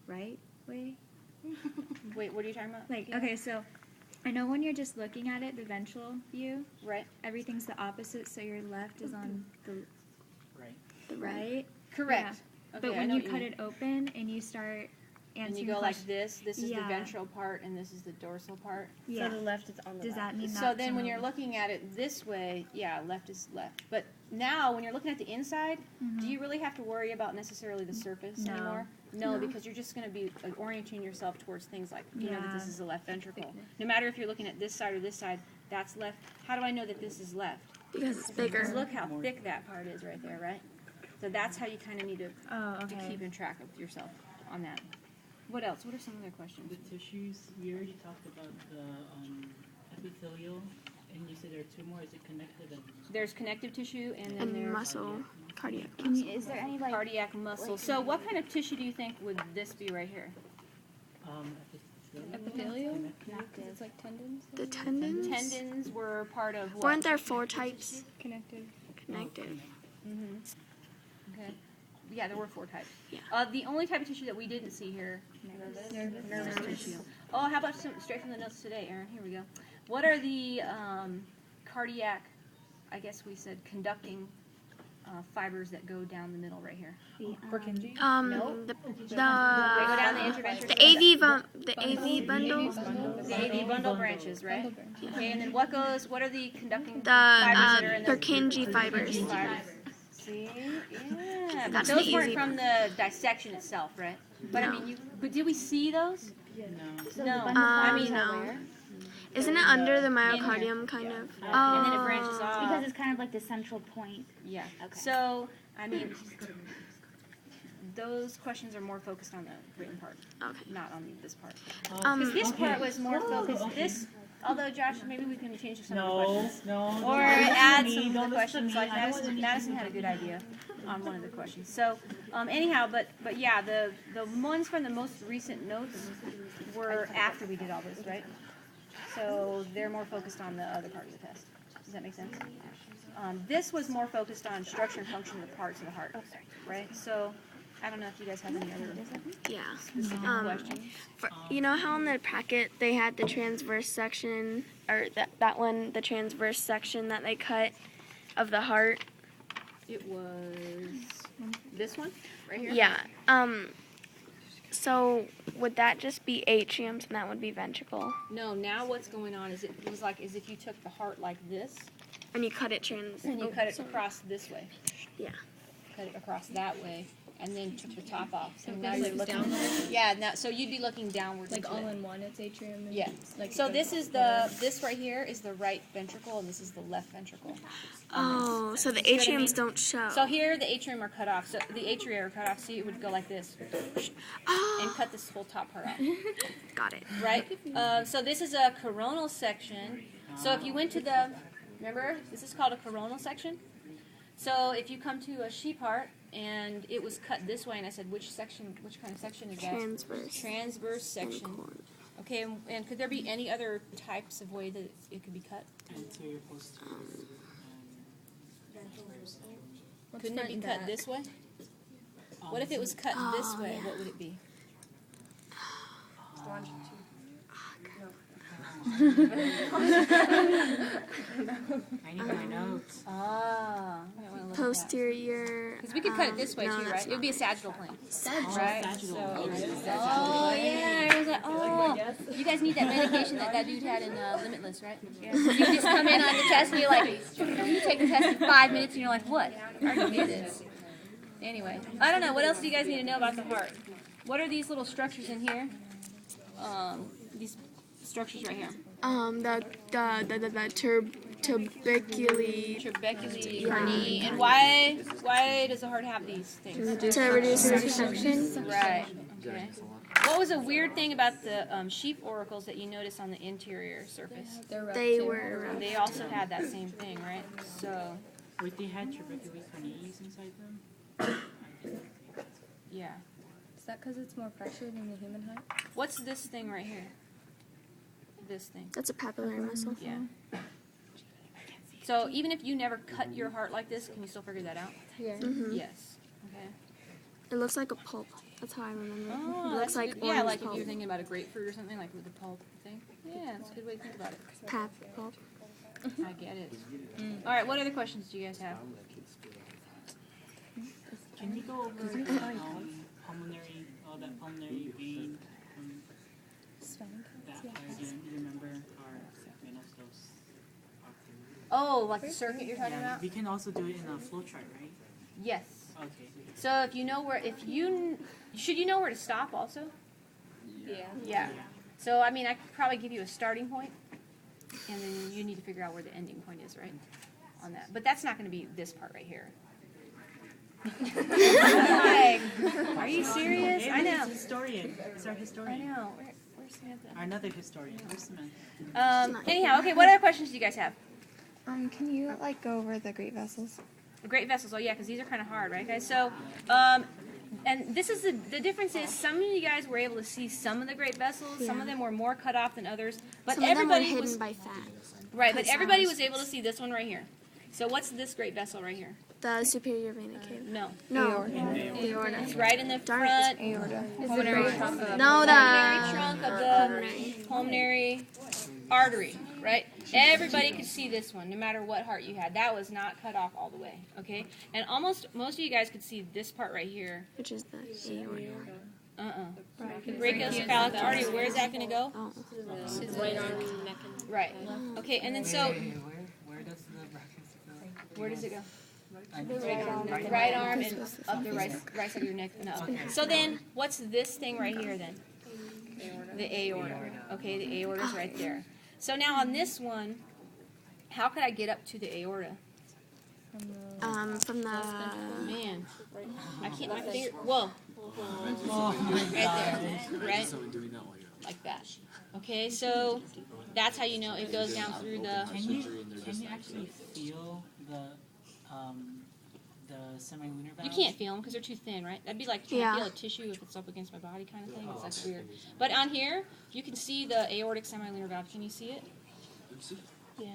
right way. Wait, what are you talking about? Like, okay, so I know when you're just looking at it, the ventral view, Right. everything's the opposite, so your left is on the right. Correct. Yeah. Okay, But when you cut it open and you start answering and you go like this is the Yeah. ventral part, and this is the dorsal part. Yeah. So the left is on the Does left. that mean So not then when to- you're looking at it this way, yeah, left is left. But now when you're looking at the inside, do you really have to worry about necessarily the surface No. anymore? No, because you're just going to be orienting yourself towards things like, you know that this is the left ventricle. No matter if you're looking at this side or this side, that's left. How do I know that this is left? Because it's Because bigger. look how thick that part is right there, right? So that's how you kind of need to keep in track of yourself on that. What else? What are some other questions? The tissues, we already talked about the epithelial, and you said there are two more. Is it connective and There's connective tissue and then And there's muscle, cardiac Can muscle. you, is there any like cardiac muscle. So what kind of tissue do you think would this be right here? Epithelial? Connective? It's like tendons? The tendons? Tendons were part of what? Weren't there 4 types? Connective. Connective. Okay. Yeah, there were 4 types. Yeah. The only type of tissue that we didn't see here, nervous tissue. Oh, how about straight from the notes today, Aaron? Here we go. What are the cardiac, I guess we said conducting fibers that go down the middle right here? Purkinje? Nope. The They go down the interventricular. the AV bundle, The AV bundle branches, right? Okay, and then what are the conducting the fibers that are in the Purkinje fibers. fibers? See? Yeah. But That's those the weren't easy from the dissection itself, right? But I mean, but did we see those? No. No. I mean, no. Isn't it under the myocardium, kind of? Oh. and then it branches off. because it's kind of like the central point. Yeah. Okay. So, I mean, those questions are more focused on the written part, Okay. not on this part. Because this part was more focused. This, although Josh, maybe we can change some of the questions. No. Or add some of the questions. Like Madison had a good idea on one of the questions. So, anyhow, but yeah, the ones from the most recent notes were after we did all this, right? So they're more focused on the other part of the test. Does that make sense? This was more focused on structure and function of the parts of the heart, right? So I don't know if you guys have any other Yeah. specific questions. You know how in the packet they had the transverse section, or that one, the transverse section that they cut of the heart? It was this one right here. Yeah. So would that just be atriums and that would be ventricle? No, now what's going on is it was like as if you took the heart like this And you cut it and you cut it across this way. Yeah. Cut it across that way, and then took the top off. So now it's you're looking. downward? Yeah. Now, so you'd be looking downward. Like into all it. in one, it's atrium. And Yeah. Like So this is this right here is the right ventricle, and this is the left ventricle. Oh, so the See what I atriums mean? don't show. So here the atrium are cut off. So the atria are cut off. See, it would go like this, and Oh, cut this whole top part off. got it. Right. So this is a coronal section. So if you went to the, remember, this is called a coronal section. So if you come to a sheep heart and it was cut this way, and I said, which kind of section is that? Transverse. Transverse section. Okay, and could there be any other types of way that it could be cut? Anterior, posterior. Couldn't it be cut this way? What if it was cut this way? What would it be? I need my notes. Ah. Posterior. Because we could cut it this way no, too, right? that's It would be a sagittal plane. Right? So, Sagittal. oh yeah, I was like, oh, you guys need that medication that dude had in Limitless, right? Yeah. You just come in on the test and you're like, you take the test in 5 minutes and you're like, what? I already did this. Anyway, I don't know. What else do you guys need to know about the heart? What are these little structures in here? These structures right here. The tuberculi Trabeculae, carneae, and why does the heart have these things? to reduce suction. Right. Okay. What was a weird thing about the sheep oracles that you noticed on the interior surface? They were They also had that same thing, right? So, Wait, they had trabeculae carneae inside them? yeah. Is that because it's more pressure than the human heart? What's this thing right here? This thing. That's a papillary muscle. Yeah. So even if you never cut your heart like this, can you still figure that out? Yeah. Mm-hmm. Yes. Okay. It looks like a pulp. That's how I remember. Oh, It looks like yeah, orange like pulp. if you're thinking about a grapefruit or something, like with the pulp thing. Yeah, that's a good way to think about it. Pap pulp. I get it. All right, what other questions do you guys have? Can you go over pulmonary, that pulmonary vein from that part again? You remember our venous dose? Oh, like the circuit you're talking Yeah, about? we can also do it in a flow chart, right? Yes. Okay. So if you know where, should you know where to stop also? Yeah. So I mean, I could probably give you a starting point, and then you need to figure out where the ending point is, right? On that, but that's not going to be this part right here. Like, are you serious? I know. It's historian. It's our I historian. know. Where's Samantha? Another historian. Where's Samantha? Anyhow, okay. What other questions do you guys have? Can you like go over the great vessels? Great vessels. Oh yeah, because these are kind of hard, right, guys? So, and this is the difference is some of you guys were able to see some of the great vessels. Some of them were more cut off than others, but Some of them were everybody hidden was by fat. right. But everybody Because was able to see this one right here. So what's this great vessel right here? The superior vena cava. No, No. Aorta. it's right in the Darn front. Aorta. Pulmonary trunk of No, pulmonary the trunk of the pulmonary artery, right? Everybody could see this one, no matter what heart you had. That was not cut off all the way, okay? And most of you guys could see this part right here. which is the aorta. The brachiocephalic artery, where's that going to go? Oh. Right. Okay, and then so, Where does the brachiocephalic? where does it go? Right Right arm and up the right side of your neck and up. So then, what's this thing right here then? The aorta. Okay, the aorta is right there. So now on this one, how could I get up to the aorta? From the Man, I can't. My finger. Whoa. Right there. Right. Like that. Okay, so that's how you know it goes down through the. Can you actually feel the semilunar valve? You can't feel them because they're too thin, right? That'd be like trying to feel a tissue if it's up against my body kind of thing. It's like weird. But on here, you can see the aortic semilunar valve. Can you see it? Yeah.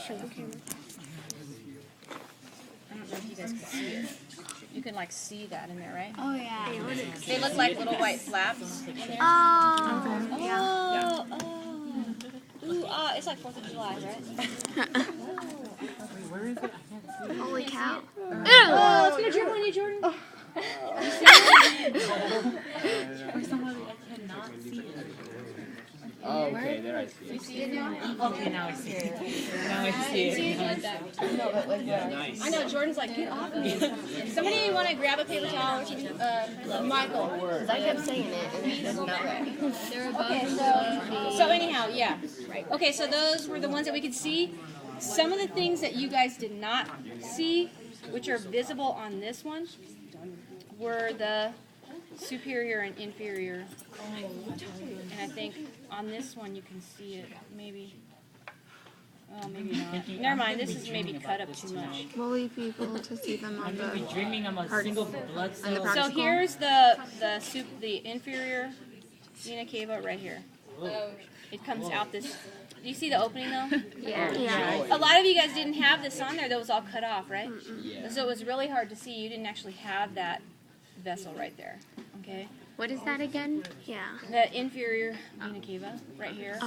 Sure. I don't know if you guys can see it. You can like see that in there, right? Oh yeah. They look like little white flaps in there. Oh. Yeah. Ooh, it's like 4th of July, right? Where is it? I can't see. Holy cow. Oh, let's get a drink on you, Jordan. Or somebody I cannot see it. Oh, okay, there I see it. You see it now? Okay, now I see it. Now I see it. Nice. I know, Jordan's like, get off of me. Somebody want to grab a paper towel or something? Michael. Because I kept saying it and it doesn't right. Okay, so anyhow, yeah. Okay, so those were the ones that we could see. Some of the things that you guys did not see, which are visible on this one, were the superior and inferior. And I think on this one you can see it, maybe. Oh, maybe not. Never mind, this is maybe cut up too much. Will we be able to see them on I'm gonna be the dreaming of a single blood cell. So here's the inferior vena cava right here. It comes out this. Do you see the opening though? Yeah. A lot of you guys didn't have this on there. That was all cut off, right? Yeah. So it was really hard to see. You didn't actually have that vessel right there. Okay. What is that again? Yeah. The inferior vena cava right here.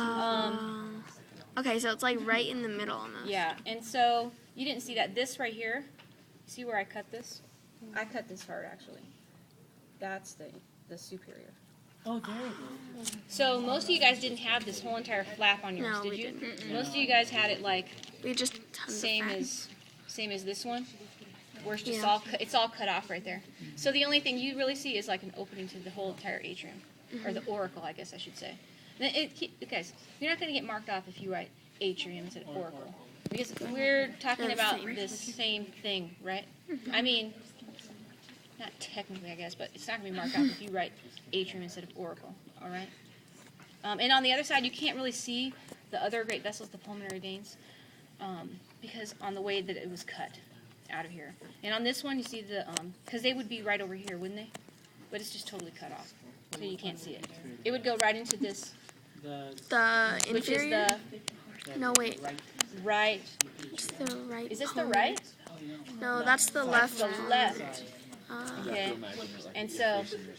Okay, so it's like right in the middle almost. Yeah, and so you didn't see that. This right here, see where I cut this? I cut this part actually. That's the superior. Oh, there it is. So most of you guys didn't have this whole entire flap on yours, No, did we you? didn't. Most of you guys had it like We just tons same of fat. as this one, where it's just Yeah. it's all cut off right there. So the only thing you really see is like an opening to the whole entire atrium, or the auricle, I guess I should say. Then guys, you're not going to get marked off if you write atrium instead of auricle, because we're talking They're the about same. this same thing, right? I mean, not technically, I guess, but it's not going to be marked off if you write atrium instead of auricle. All right. And on the other side, you can't really see the other great vessels, the pulmonary veins, because on the way that it was cut out of here. And on this one, you see the, because they would be right over here, wouldn't they? But it's just totally cut off, so you can't see it. It would go right into this, The which is inferior? the No, wait. right. It's the right. Is this the column. right? No, that's the That's left. the left. Okay, Imagine it like and you're so facing your